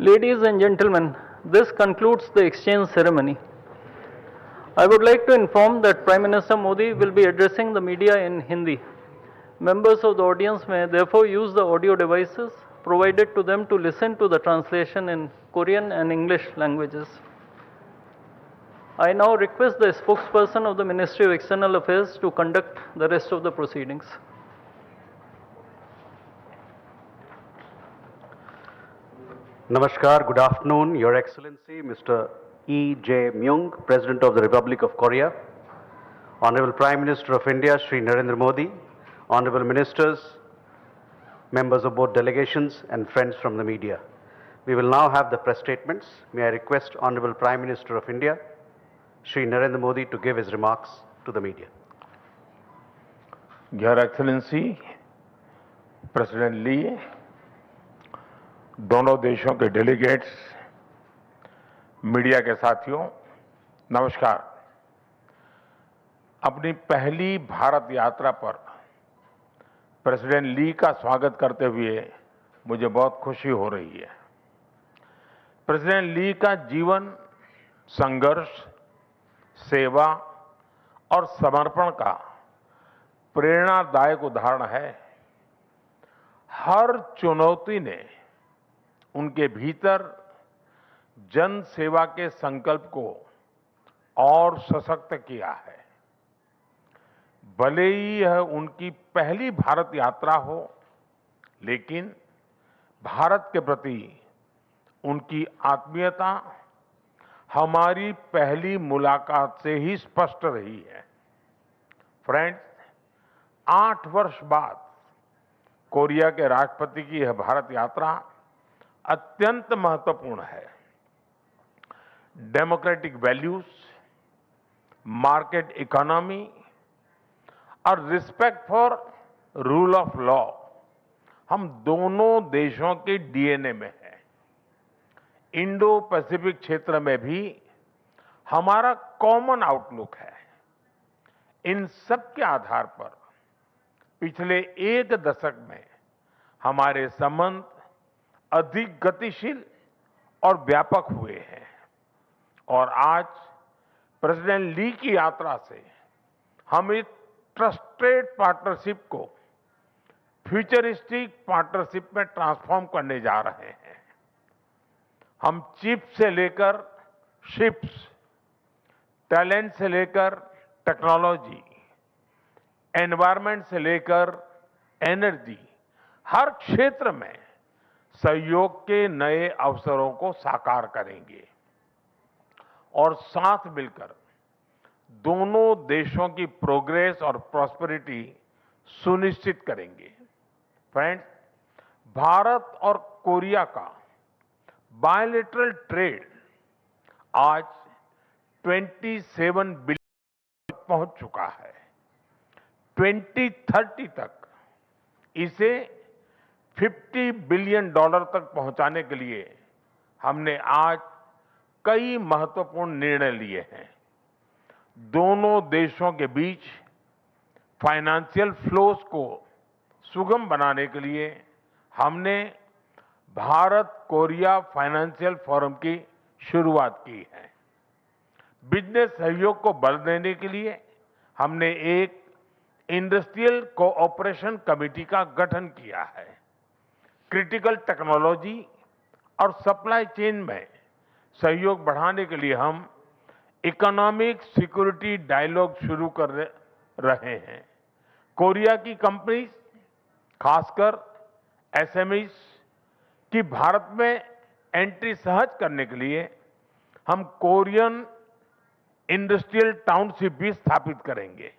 Ladies and gentlemen, this concludes the exchange ceremony. I would like to inform that Prime Minister Modi will be addressing the media in Hindi. Members of the audience may therefore use the audio devices provided to them to listen to the translation in Korean and English languages. I now request the spokesperson of the Ministry of External Affairs to conduct the rest of the proceedings. Namaskar, good afternoon, Your Excellency, Mr. E. J. Myung, President of the Republic of Korea, Honorable Prime Minister of India, Shri Narendra Modi, Honorable Ministers, members of both delegations, and friends from the media. We will now have the press statements. May I request Honorable Prime Minister of India, Shri Narendra Modi, to give his remarks to the media. Your Excellency, President Lee, दोनों देशों के delegates, media के साथियों, नमस्कार। अपनी पहली भारत यात्रा पर प्रेसिडेंट ली का स्वागत करते हुए मुझे बहुत खुशी हो रही है। प्रेसिडेंट ली का जीवन संघर्ष, सेवा और समर्पण का प्रेरणादायक उदाहरण है। हर चुनौती ने उनके भीतर जन सेवा के संकल्प को और सशक्त किया है। भले ही यह उनकी पहली भारत यात्रा हो, लेकिन भारत के प्रति उनकी आत्मीयता हमारी पहली मुलाकात से ही स्पष्ट रही है। फ्रेंड्स, 8 वर्ष बाद कोरिया के राष्ट्रपति की यह भारत यात्रा अत्यंत महत्वपूर्ण है। डेमोक्रेटिक वैल्यूज, मार्केट इकोनॉमी और respect for rule of law हम दोनों देशों के डीएनए में है। इंडो पैसिफिक क्षेत्र में भी हमारा कॉमन आउटलुक है। इन सब के आधार पर पिछले 1 दशक में हमारे संबंध अधिक गतिशील और व्यापक हुए हैं और आज प्रेसिडेंट ली की यात्रा से हम इस ट्रस्टेड पार्टनरशिप को फ्यूचरिस्टिक पार्टनरशिप में ट्रांसफॉर्म करने जा रहे हैं। हम चिप्स से लेकर शिप्स, टैलेंट से लेकर टेक्नोलॉजी, एनवायरमेंट से लेकर एनर्जी, हर क्षेत्र में सहयोग के नए अवसरों को साकार करेंगे और साथ मिलकर दोनों देशों की प्रोग्रेस और प्रॉस्पेरिटी सुनिश्चित करेंगे। फ्रेंड्स, भारत और कोरिया का बायलैटरल ट्रेड आज 27 बिलियन पहुंच चुका है। 2030 तक इसे $50 बिलियन तक पहुंचाने के लिए हमने आज कई महत्वपूर्ण निर्णय लिए हैं। दोनों देशों के बीच फाइनेंशियल फ्लोज को सुगम बनाने के लिए हमने भारत कोरिया फाइनेंशियल फोरम की शुरुआत की है। बिजनेस सहयोग को बल देने के लिए हमने एक इंडस्ट्रियल कोऑपरेशन कमेटी का गठन किया है। क्रिटिकल टेक्नोलॉजी और सप्लाई चेन में सहयोग बढ़ाने के लिए हम इकोनॉमिक सिक्योरिटी डायलॉग शुरू कर रहे हैं। कोरिया की कंपनीज, खासकर एसएमईज की भारत में एंट्री सहज करने के लिए हम कोरियन इंडस्ट्रियल टाउनशिप भी स्थापित करेंगे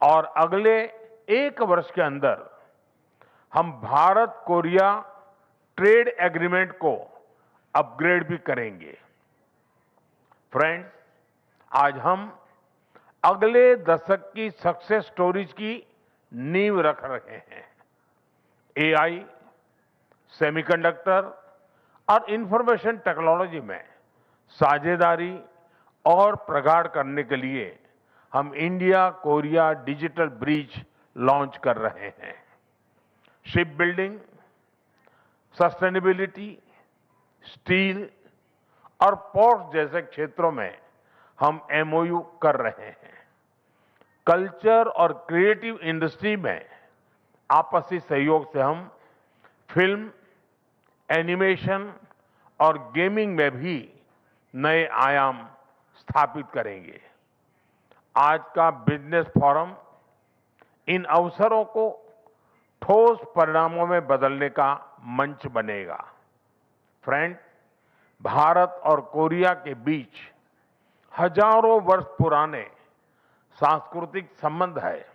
और अगले 1 वर्ष के अंदर हम भारत कोरिया ट्रेड एग्रीमेंट को अपग्रेड भी करेंगे। फ्रेंड्स, आज हम अगले दशक की सक्सेस स्टोरीज की नींव रख रहे हैं। एआई, सेमीकंडक्टर और इंफॉर्मेशन टेक्नोलॉजी में साझेदारी और प्रगाढ़ करने के लिए हम India Korea digital bridge launch कर रहे हैं। शिप बिल्डिंग, सस्टेनेबिलिटी, स्टील और पोर्ट्स जैसे क्षेत्रों में हम एमओयू कर रहे हैं। कल्चर और क्रिएटिव इंडस्ट्री में आपसी सहयोग से हम फिल्म, एनिमेशन और गेमिंग में भी नए आयाम स्थापित करेंगे। आज का बिजनेस फोरम इन अवसरों को ठोस परिणामों में बदलने का मंच बनेगा। फ्रेंड, भारत और कोरिया के बीच हजारों वर्ष पुराने सांस्कृतिक संबंध है।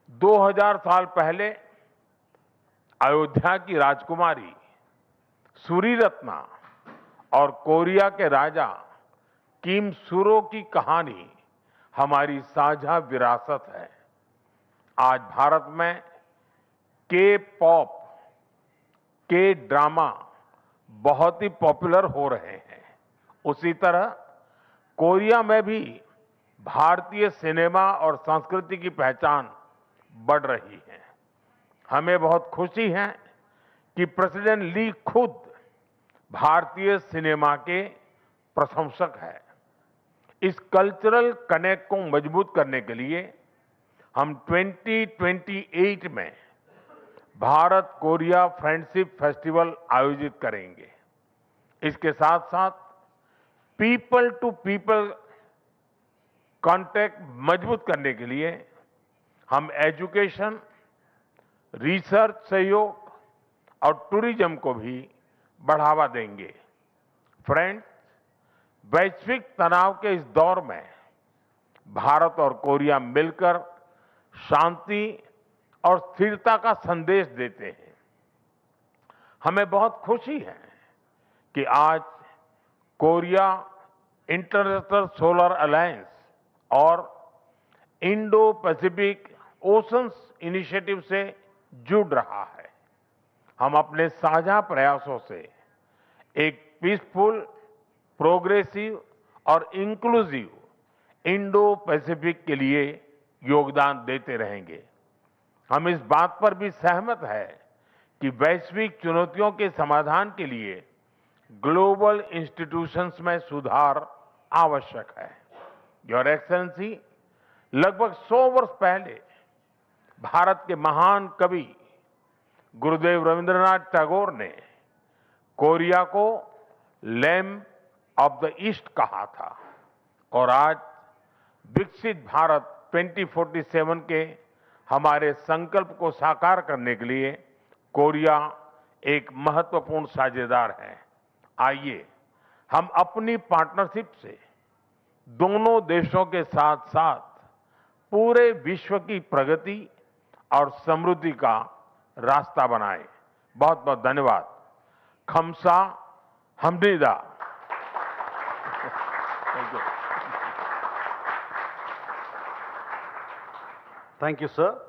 2000 साल पहले अयोध्या की राजकुमारी सूरीरत्ना और कोरिया के राजा किम सुरो की कहानी हमारी साझा विरासत है। आज भारत में के पॉप, के ड्रामा बहुत ही पॉपुलर हो रहे हैं। उसी तरह कोरिया में भी भारतीय सिनेमा और संस्कृति की पहचान बढ़ रही है। हमें बहुत खुशी है कि प्रेसिडेंट ली खुद भारतीय सिनेमा के प्रशंसक हैं। इस कल्चरल कनेक्ट को मजबूत करने के लिए हम 2028 में भारत कोरिया फ्रेंडशिप फेस्टिवल आयोजित करेंगे। इसके साथ साथ पीपल टू पीपल कांटेक्ट मजबूत करने के लिए हम एजुकेशन, रिसर्च सहयोग और टूरिज्म को भी बढ़ावा देंगे। फ्रेंड्स, वैश्विक तनाव के इस दौर में भारत और कोरिया मिलकर शांति और स्थिरता का संदेश देते हैं। हमें बहुत खुशी है कि आज कोरिया इंटरनेशनल सोलर अलायंस और इंडो पैसिफिक ओशंस इनिशिएटिव से जुड़ रहा है। हम अपने साझा प्रयासों से एक पीसफुल, प्रोग्रेसिव और इंक्लूसिव इंडो पैसिफिक के लिए योगदान देते रहेंगे। हम इस बात पर भी सहमत है कि वैश्विक चुनौतियों के समाधान के लिए ग्लोबल इंस्टीट्यूशंस में सुधार आवश्यक है। योर एक्सेलेंसी, लगभग 100 वर्ष पहले भारत के महान कवि गुरुदेव रविंद्रनाथ टैगोर ने कोरिया को लैम्प ऑफ द ईस्ट कहा था और आज विकसित भारत 2047 के हमारे संकल्प को साकार करने के लिए कोरिया एक महत्वपूर्ण साझेदार है। आइए हम अपनी पार्टनरशिप से दोनों देशों के साथ साथ पूरे विश्व की प्रगति और समृद्धि का रास्ता बनाएं। बहुत बहुत धन्यवाद। खमसा हमनिदा। Thank you, sir.